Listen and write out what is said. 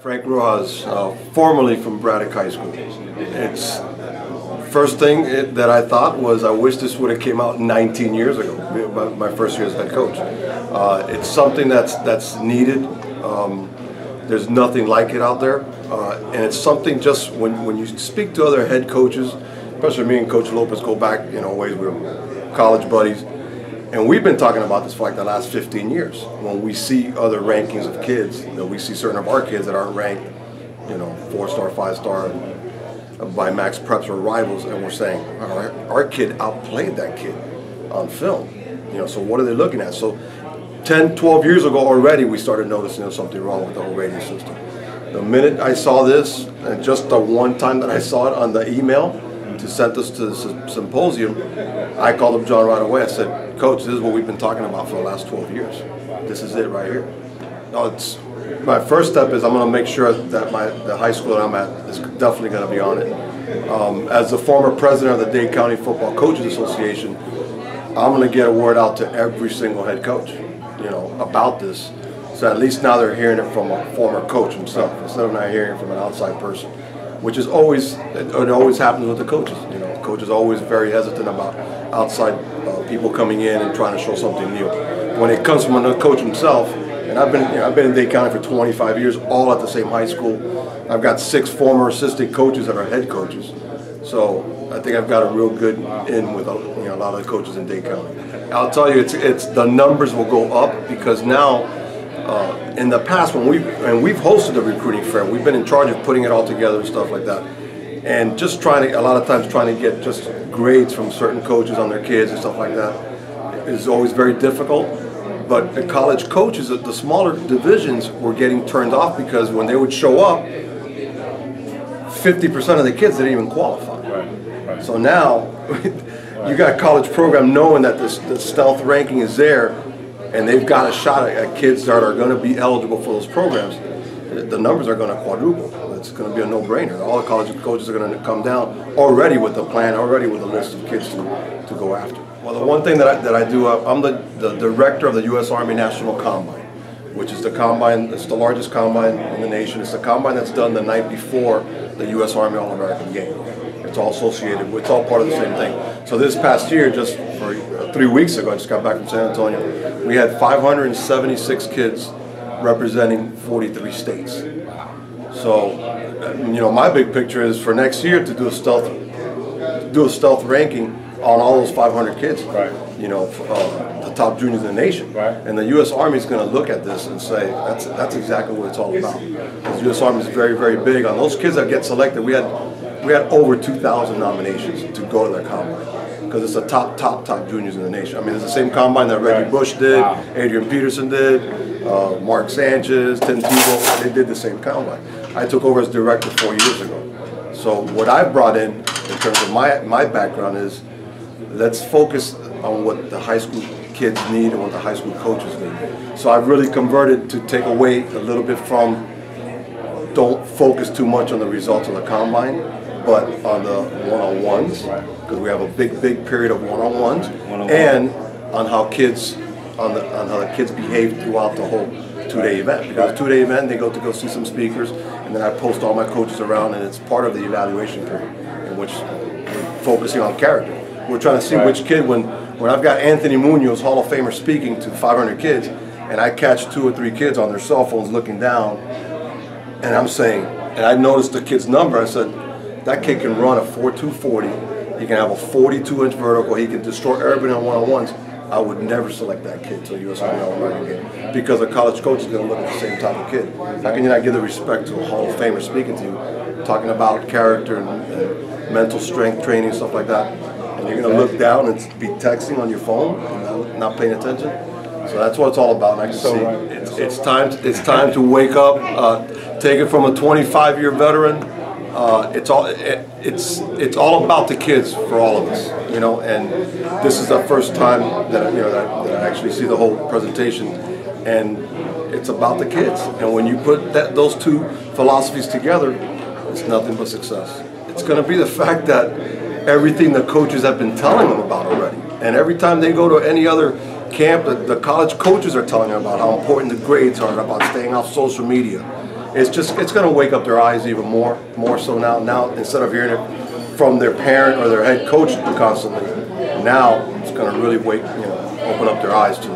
Frank Rojas, formerly from Dade High School. It's first thing that I thought was I wish this would have came out 19 years ago, my first year as head coach. It's something that's needed. There's nothing like it out there, and it's something just when you speak to other head coaches, especially me and Coach Lopez go back, ways we're college buddies. And we've been talking about this for like the last 15 years. When we see other rankings of kids, we see certain of our kids that aren't ranked, 4-star, 5-star by max preps or rivals, and we're saying, our kid outplayed that kid on film. So what are they looking at? So 10, 12 years ago already, we started noticing something wrong with the whole rating system. The minute I saw this, and just the one time that I saw it on the email to send us to the symposium, I called up John right away. I said, Coach, this is what we've been talking about for the last 12 years. This is it right here. My first step is I'm going to make sure that the high school that I'm at is definitely going to be on it. As the former president of the Dade County Coaches Association, I'm going to get a word out to every single head coach, about this. So at least now they're hearing it from a former coach himself, instead of not hearing it from an outside person, which is always, it always happens with the coaches. Coaches are always very hesitant about outside people coming in and trying to show something new. When it comes from another coach himself, and I've been in Dade County for 25 years, all at the same high school. I've got 6 former assistant coaches that are head coaches. So I think I've got a real good in with a lot of the coaches in Dade County. I'll tell you, it's the numbers will go up because now, in the past when we've hosted a recruiting fair, we've been in charge of putting it all together and stuff like that, and just a lot of times trying to get just grades from certain coaches on their kids and stuff like that is always very difficult. But the college coaches at the smaller divisions were getting turned off because when they would show up, 50% of the kids didn't even qualify. Right. So now you got a college program knowing that the S.T.E.A.L.T.H ranking is there, and they've got a shot at kids that are going to be eligible for those programs. The numbers are going to quadruple. It's going to be a no-brainer. All the college coaches are going to come down already with a plan, already with a list of kids to go after. Well, the one thing that I do, I'm the director of the U.S. Army National Combine, which is the combine. It's the largest combine in the nation. It's the combine that's done the night before the U.S. Army All-American game. It's all associated. It's all part of the same thing. So this past year, just for 3 weeks ago, I just got back from San Antonio. We had 576 kids representing 43 states. So, my big picture is for next year to do a S.T.E.A.L.T.H ranking on all those 500 kids. Right. The top juniors in the nation. Right. And the U.S. Army is going to look at this and say that's exactly what it's all about. Because the U.S. Army is very, very big on those kids that get selected. We had over 2,000 nominations to go to their combine because it's the top juniors in the nation. I mean, it's the same combine that Reggie Bush did, Adrian Peterson did, Mark Sanchez, Tim Tebow. They did the same combine. I took over as director 4 years ago. So what I've brought in terms of my background is let's focus on what the high school kids need and what the high school coaches need. So I've really converted to take away a little bit from don't focus too much on the results of the combine, but on the one-on-ones, because we have a big period of one-on-ones, and on how the kids behave throughout the whole 2-day event. Because a 2-day event, they go see some speakers, and then I post all my coaches around, and it's part of the evaluation period in which we're focusing on character. We're trying to see which kid, when I've got Anthony Munoz, Hall of Famer, speaking to 500 kids, and I catch 2 or 3 kids on their cell phones looking down, and I'm saying, and I noticed the kid's number, I said, that kid can run a 4.2 40, he can have a 42-inch vertical, he can destroy everybody on one-on-ones. I would never select that kid to a U.S. Army All-American game because a college coach is going to look at the same type of kid. How can you not give the respect to a Hall of Famer speaking to you, talking about character and mental strength training, stuff like that, and you're going to look down and be texting on your phone and not paying attention? So that's what it's all about. And I can see it's time to wake up, take it from a 25-year veteran. It's all about the kids for all of us, and this is the first time that that I actually see the whole presentation, and it's about the kids. And when you put those 2 philosophies together, it's nothing but success. It's going to be the fact that everything the coaches have been telling them about already, and every time they go to any other camp, the college coaches are telling them about how important the grades are, about staying off social media, it's going to wake up their eyes even more so now. Now, instead of hearing it from their parent or their head coach constantly, now it's going to really open up their eyes to